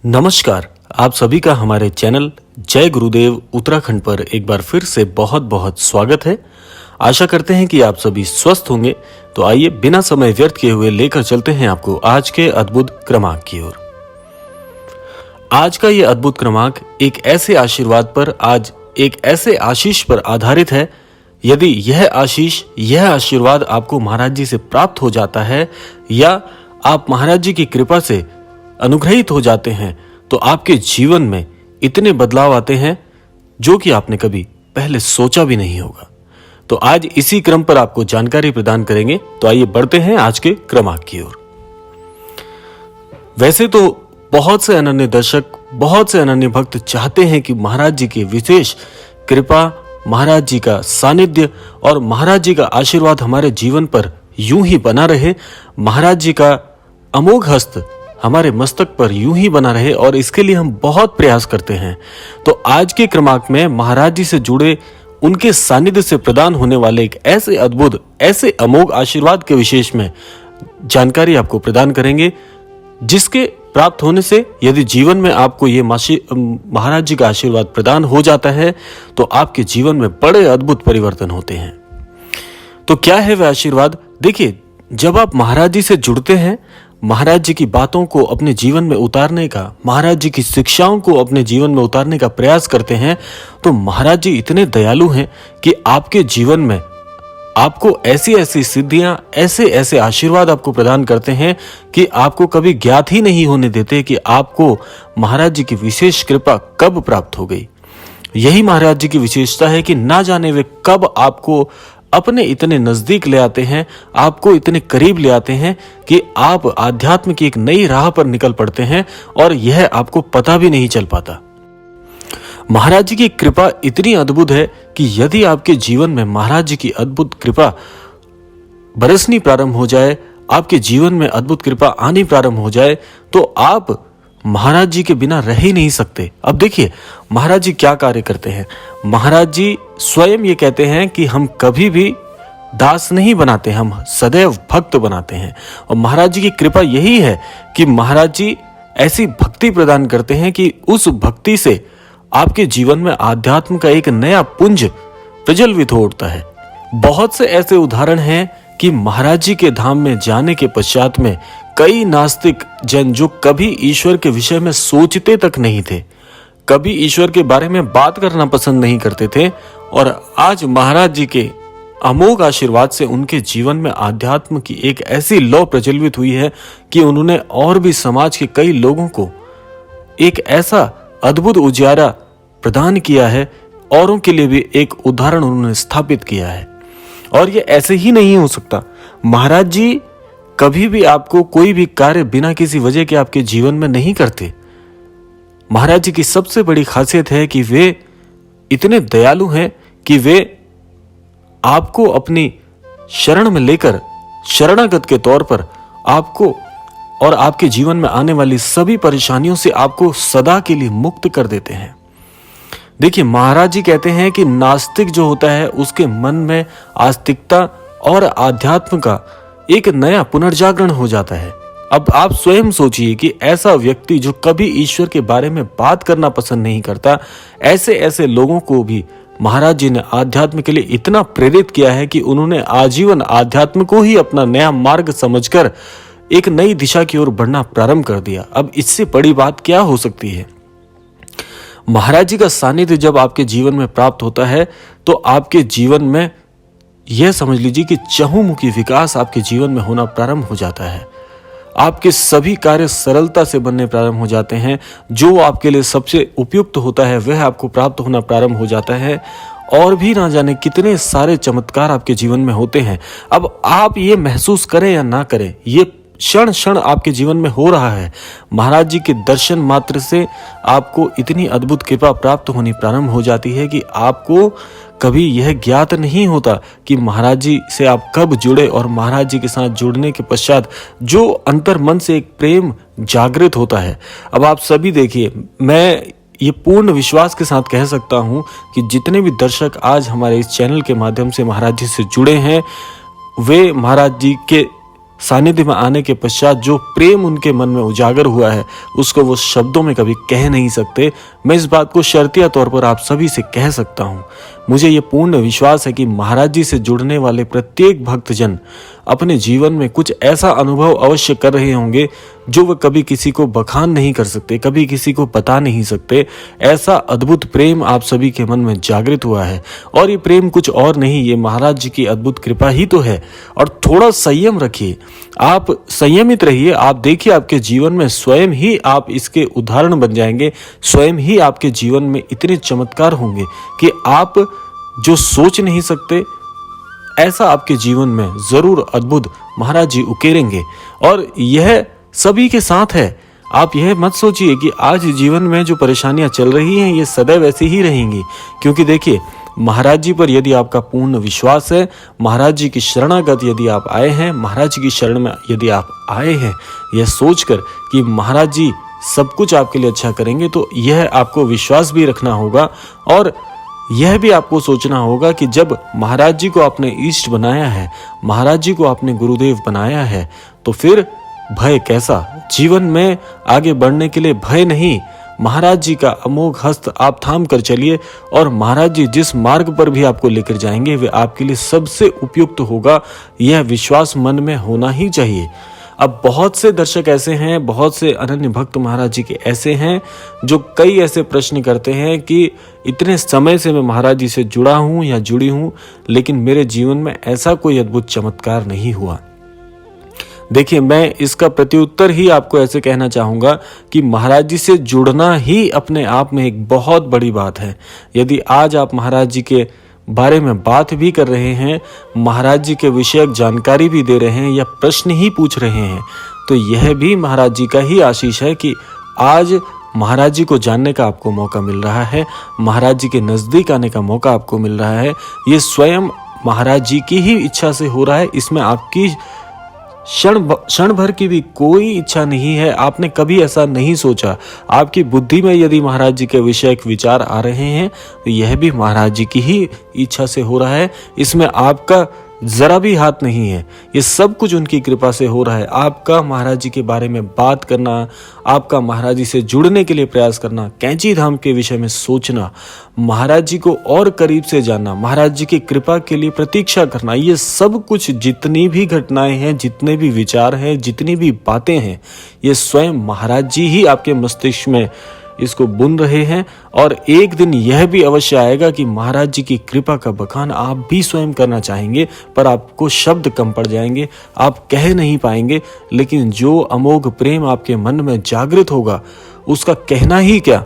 नमस्कार। आप सभी का हमारे चैनल जय गुरुदेव उत्तराखंड पर एक बार फिर से बहुत बहुत स्वागत है। आशा करते हैं कि आप सभी स्वस्थ होंगे। तो आइए बिना समय व्यर्थ किए हुए लेकर चलते हैं आपको आज के अद्भुत क्रमांक की ओर। आज का ये अद्भुत क्रमांक एक ऐसे आशीष पर आधारित है। यदि यह आशीर्वाद आपको महाराज जी से प्राप्त हो जाता है या आप महाराज जी की कृपा से अनुग्रहित हो जाते हैं तो आपके जीवन में इतने बदलाव आते हैं जो कि आपने कभी पहले सोचा भी नहीं होगा। तो आज इसी क्रम पर आपको जानकारी प्रदान करेंगे। तो आइए बढ़ते हैं आज के क्रमांक की ओर। वैसे तो बहुत से अनन्य दर्शक, बहुत से अनन्य भक्त चाहते हैं कि महाराज जी की विशेष कृपा, महाराज जी का सानिध्य और महाराज जी का आशीर्वाद हमारे जीवन पर यूं ही बना रहे, महाराज जी का अमोघ हस्त हमारे मस्तक पर यूं ही बना रहे, और इसके लिए हम बहुत प्रयास करते हैं। तो आज के क्रमांक में महाराज जी से जुड़े उनके सानिध्य से प्रदान होने वाले एक ऐसे अद्भुत, ऐसे अमोघ आशीर्वाद के विशेष में जानकारी आपको प्रदान करेंगे, जिसके प्राप्त होने से यदि जीवन में आपको ये महाराज जी का आशीर्वाद प्रदान हो जाता है तो आपके जीवन में बड़े अद्भुत परिवर्तन होते हैं। तो क्या है वह आशीर्वाद? देखिए, जब आप महाराज जी से जुड़ते हैं, महाराज जी की बातों को अपने जीवन में उतारने का, महाराज जी की शिक्षाओं को अपने जीवन में उतारने का प्रयास करते हैं, तो महाराज जी इतने दयालु हैं कि आपके जीवन में आपको ऐसी ऐसी सिद्धियां, ऐसे ऐसे आशीर्वाद आपको प्रदान करते हैं कि आपको कभी ज्ञात ही नहीं होने देते कि आपको महाराज जी की विशेष कृपा कब प्राप्त हो गई। यही महाराज जी की विशेषता है कि ना जाने वे कब आपको अपने इतने नजदीक ले आते हैं, आपको इतने करीब ले आते हैं कि आप आध्यात्म की एक नई राह पर निकल पड़ते हैं और यह आपको पता भी नहीं चल पाता। महाराज जी की कृपा इतनी अद्भुत है कि यदि आपके जीवन में महाराज जी की अद्भुत कृपा बरसनी प्रारंभ हो जाए, आपके जीवन में अद्भुत कृपा आनी प्रारंभ हो जाए, तो आप महाराज जी के बिना रह ही नहीं सकते। अब देखिए, महाराज जी क्या कार्य करते हैं। महाराज जी स्वयं ये कहते हैं कि हम कभी भी दास नहीं बनाते, हम सदैव भक्त बनाते हैं। और महाराज जी की कृपा यही है कि महाराज जी ऐसी भक्ति प्रदान करते हैं कि उस भक्ति से आपके जीवन में आध्यात्म का एक नया पुंज प्रज्वलित हो उठता है। बहुत से ऐसे उदाहरण हैं कि महाराज जी के धाम में जाने के पश्चात में कई नास्तिक जन, जो कभी ईश्वर के विषय में सोचते तक नहीं थे, कभी ईश्वर के बारे में बात करना पसंद नहीं करते थे, और आज महाराज जी के अमोघ आशीर्वाद से उनके जीवन में आध्यात्म की एक ऐसी लौ प्रज्वलित हुई है कि उन्होंने और भी समाज के कई लोगों को एक ऐसा अद्भुत उजियारा प्रदान किया है, औरों के लिए भी एक उदाहरण उन्होंने स्थापित किया है। और ये ऐसे ही नहीं हो सकता। महाराज जी कभी भी आपको कोई भी कार्य बिना किसी वजह के आपके जीवन में नहीं करते। महाराज जी की सबसे बड़ी खासियत है कि वे इतने दयालु हैं कि वे आपको अपनी शरण में लेकर, शरणागत के तौर पर आपको और आपके जीवन में आने वाली सभी परेशानियों से आपको सदा के लिए मुक्त कर देते हैं। देखिए, महाराज जी कहते हैं कि नास्तिक जो होता है उसके मन में आस्तिकता और आध्यात्म का एक नया पुनर्जागरण हो जाता है। अब आप स्वयं सोचिए कि ऐसा व्यक्ति जो कभी ईश्वर के बारे में बात करना पसंद नहीं करता, ऐसे ऐसे लोगों को भी महाराज जी ने आध्यात्म के लिए इतना प्रेरित किया है कि उन्होंने आजीवन आध्यात्म को ही अपना नया मार्ग समझकर एक नई दिशा की ओर बढ़ना प्रारंभ कर दिया। अब इससे बड़ी बात क्या हो सकती है। महाराज जी का सानिध्य जब आपके जीवन में प्राप्त होता है तो आपके जीवन में यह समझ लीजिए कि चहुमुखी विकास आपके जीवन में होना प्रारंभ हो जाता है। आपके सभी कार्य सरलता से बनने प्रारंभ हो जाते हैं। जो आपके लिए सबसे उपयुक्त होता है वह आपको प्राप्त होना प्रारंभ हो जाता है, और भी ना जाने कितने सारे चमत्कार आपके जीवन में होते हैं। अब आप ये महसूस करें या ना करें, ये क्षण क्षण आपके जीवन में हो रहा है। महाराज जी के दर्शन मात्र से आपको इतनी अद्भुत कृपा प्राप्त होनी प्रारंभ हो जाती है कि आपको कभी यह ज्ञात नहीं होता कि महाराज जी से आप कब जुड़े, और महाराज जी के साथ जुड़ने के पश्चात जो अंतर मन से एक प्रेम जागृत होता है। अब आप सभी देखिए, मैं ये पूर्ण विश्वास के साथ कह सकता हूं कि जितने भी दर्शक आज हमारे इस चैनल के माध्यम से महाराज जी से जुड़े हैं, वे महाराज जी के सानिध्य में आने के पश्चात जो प्रेम उनके मन में उजागर हुआ है उसको वो शब्दों में कभी कह नहीं सकते। मैं इस बात को शर्तिया तौर पर आप सभी से कह सकता हूँ। मुझे ये पूर्ण विश्वास है कि महाराज जी से जुड़ने वाले प्रत्येक भक्तजन अपने जीवन में कुछ ऐसा अनुभव अवश्य कर रहे होंगे जो वह कभी किसी को बखान नहीं कर सकते, कभी किसी को बता नहीं सकते। ऐसा अद्भुत प्रेम आप सभी के मन में जागृत हुआ है और ये प्रेम कुछ और नहीं, ये महाराज जी की अद्भुत कृपा ही तो है। और थोड़ा संयम रखिए, आप संयमित रहिए। आप देखिए आपके जीवन में स्वयं ही आप इसके उदाहरण बन जाएंगे। स्वयं ही आपके जीवन में इतने चमत्कार होंगे कि आप जो सोच नहीं सकते ऐसा आपके जीवन में जरूर अद्भुत महाराज जी उकेरेंगे। और यह सभी के साथ है। आप यह मत सोचिए कि आज जीवन में जो परेशानियां चल रही हैं ये सदैव ऐसी ही रहेंगी, क्योंकि देखिए महाराज जी पर यदि आपका पूर्ण विश्वास है, महाराज जी की शरणागत यदि आप आए हैं, महाराज जी की शरण में यदि आप आए हैं यह सोचकर कि महाराज जी सब कुछ आपके लिए अच्छा करेंगे, तो यह आपको विश्वास भी रखना होगा। और यह भी आपको सोचना होगा कि जब महाराज जी को आपने इष्ट बनाया है, महाराज जी को आपने गुरुदेव बनाया है, तो फिर भय कैसा? जीवन में आगे बढ़ने के लिए भय नहीं, महाराज जी का अमोघ हस्त आप थाम कर चलिए और महाराज जी जिस मार्ग पर भी आपको लेकर जाएंगे वे आपके लिए सबसे उपयुक्त होगा। यह विश्वास मन में होना ही चाहिए। अब बहुत से दर्शक ऐसे हैं, बहुत से अनन्य भक्त महाराज जी के ऐसे हैं जो कई ऐसे प्रश्न करते हैं कि इतने समय से मैं महाराज जी से जुड़ा हूं या जुड़ी हूं, लेकिन मेरे जीवन में ऐसा कोई अद्भुत चमत्कार नहीं हुआ। देखिए, मैं इसका प्रत्युत्तर ही आपको ऐसे कहना चाहूंगा कि महाराज जी से जुड़ना ही अपने आप में एक बहुत बड़ी बात है। यदि आज आप महाराज जी के बारे में बात भी कर रहे हैं, महाराज जी के विषयक जानकारी भी दे रहे हैं या प्रश्न ही पूछ रहे हैं, तो यह भी महाराज जी का ही आशीष है कि आज महाराज जी को जानने का आपको मौका मिल रहा है, महाराज जी के नजदीक आने का मौका आपको मिल रहा है। ये स्वयं महाराज जी की ही इच्छा से हो रहा है। इसमें आपकी क्षण भर की भी कोई इच्छा नहीं है। आपने कभी ऐसा नहीं सोचा। आपकी बुद्धि में यदि महाराज जी के विषयक विचार आ रहे हैं तो यह भी महाराज जी की ही इच्छा से हो रहा है। इसमें आपका जरा भी हाथ नहीं है, ये सब कुछ उनकी कृपा से हो रहा है। आपका महाराज जी के बारे में बात करना, आपका महाराज जी से जुड़ने के लिए प्रयास करना, कैंची धाम के विषय में सोचना, महाराज जी को और करीब से जानना, महाराज जी की कृपा के लिए प्रतीक्षा करना, ये सब कुछ जितनी भी घटनाएं हैं, जितने भी विचार हैं, जितनी भी बातें हैं, ये स्वयं महाराज जी ही आपके मस्तिष्क में इसको बुन रहे हैं। और एक दिन यह भी अवश्य आएगा कि महाराज जी की कृपा का बखान आप भी स्वयं करना चाहेंगे, पर आपको शब्द कम पड़ जाएंगे, आप कह नहीं पाएंगे। लेकिन जो अमोघ प्रेम आपके मन में जागृत होगा उसका कहना ही क्या।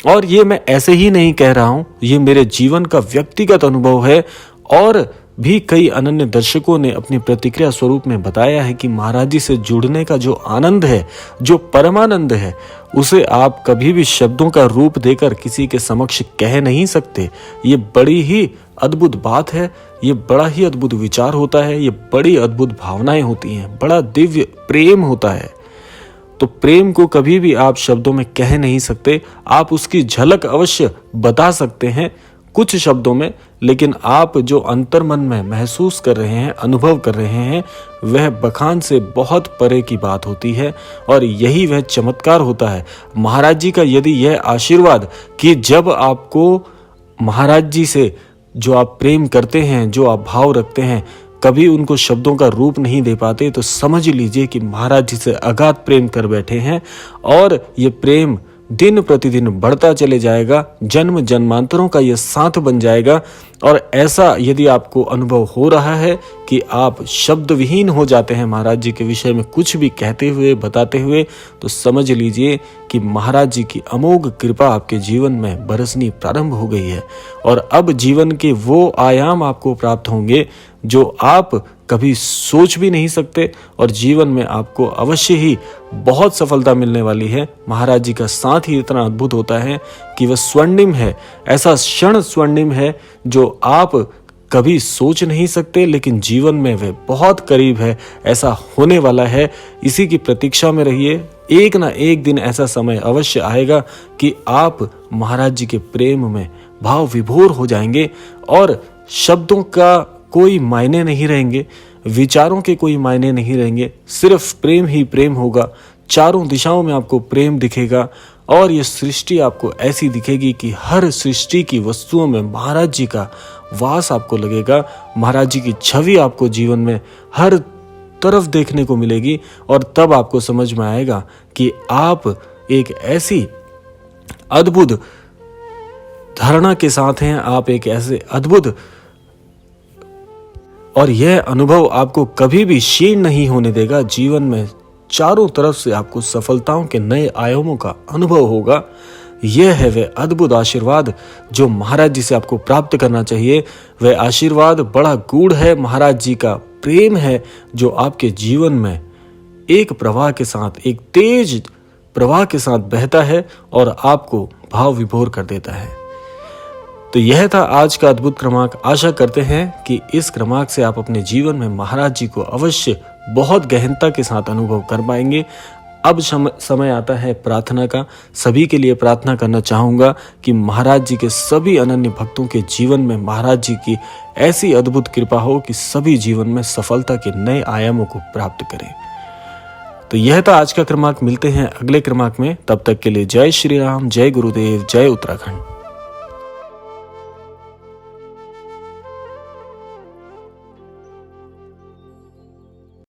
और ये मैं ऐसे ही नहीं कह रहा हूं, ये मेरे जीवन का व्यक्तिगत अनुभव है। और भी कई अनन्य दर्शकों ने अपनी प्रतिक्रिया स्वरूप में बताया है कि महाराज जी से जुड़ने का जो आनंद है, जो परमानंद है, उसे आप कभी भी शब्दों का रूप देकर किसी के समक्ष कह नहीं सकते। ये बड़ी ही अद्भुत बात है, ये बड़ा ही अद्भुत विचार होता है, ये बड़ी अद्भुत भावनाएं होती हैं, बड़ा दिव्य प्रेम होता है। तो प्रेम को कभी भी आप शब्दों में कह नहीं सकते। आप उसकी झलक अवश्य बता सकते हैं कुछ शब्दों में, लेकिन आप जो अंतर मन में महसूस कर रहे हैं, अनुभव कर रहे हैं, वह बखान से बहुत परे की बात होती है। और यही वह चमत्कार होता है महाराज जी का। यदि यह आशीर्वाद कि जब आपको महाराज जी से जो आप प्रेम करते हैं, जो आप भाव रखते हैं, कभी उनको शब्दों का रूप नहीं दे पाते, तो समझ लीजिए कि महाराज जी से अगाध प्रेम कर बैठे हैं। और ये प्रेम दिन प्रतिदिन बढ़ता चले जाएगा, जन्म जन्मांतरों का यह साथ बन जाएगा। और ऐसा यदि आपको अनुभव हो रहा है कि आप शब्द विहीन हो जाते हैं महाराज जी के विषय में कुछ भी कहते हुए, बताते हुए, तो समझ लीजिए कि महाराज जी की अमोघ कृपा आपके जीवन में बरसनी प्रारंभ हो गई है। और अब जीवन के वो आयाम आपको प्राप्त होंगे जो आप कभी सोच भी नहीं सकते, और जीवन में आपको अवश्य ही बहुत सफलता मिलने वाली है। महाराज जी का साथ ही इतना अद्भुत होता है कि वह स्वर्णिम है, ऐसा क्षण स्वर्णिम है जो आप कभी सोच नहीं सकते, लेकिन जीवन में वह बहुत करीब है, ऐसा होने वाला है। इसी की प्रतीक्षा में रहिए। एक ना एक दिन ऐसा समय अवश्य आएगा कि आप महाराज जी के प्रेम में भाव विभोर हो जाएंगे और शब्दों का कोई मायने नहीं रहेंगे। विचारों के कोई मायने नहीं रहेंगे, सिर्फ प्रेम ही प्रेम होगा। चारों दिशाओं में आपको प्रेम दिखेगा और ये सृष्टि आपको ऐसी दिखेगी कि हर सृष्टि की वस्तुओं में महाराज जी का वास आपको लगेगा। महाराज जी की छवि आपको जीवन में हर तरफ देखने को मिलेगी और तब आपको समझ में आएगा कि आप एक ऐसी अद्भुत धारणा के साथ हैं, आप एक ऐसे अद्भुत, और यह अनुभव आपको कभी भी क्षीण नहीं होने देगा। जीवन में चारों तरफ से आपको सफलताओं के नए आयामों का अनुभव होगा। यह है वह अद्भुत आशीर्वाद जो महाराज जी से आपको प्राप्त करना चाहिए। वह आशीर्वाद बड़ा गूढ़ है, महाराज जी का प्रेम है जो आपके जीवन में एक प्रवाह के साथ, एक तेज प्रवाह के साथ बहता है और आपको भाव विभोर कर देता है। तो यह था आज का अद्भुत क्रमांक। आशा करते हैं कि इस क्रमांक से आप अपने जीवन में महाराज जी को अवश्य बहुत गहनता के साथ अनुभव कर पाएंगे। अब समय आता है प्रार्थना का। सभी के लिए प्रार्थना करना चाहूंगा कि महाराज जी के सभी अनन्य भक्तों के जीवन में महाराज जी की ऐसी अद्भुत कृपा हो कि सभी जीवन में सफलता के नए आयामों को प्राप्त करें। तो यह था आज का क्रमांक। मिलते हैं अगले क्रमांक में, तब तक के लिए जय श्री राम, जय गुरुदेव, जय उत्तराखंड।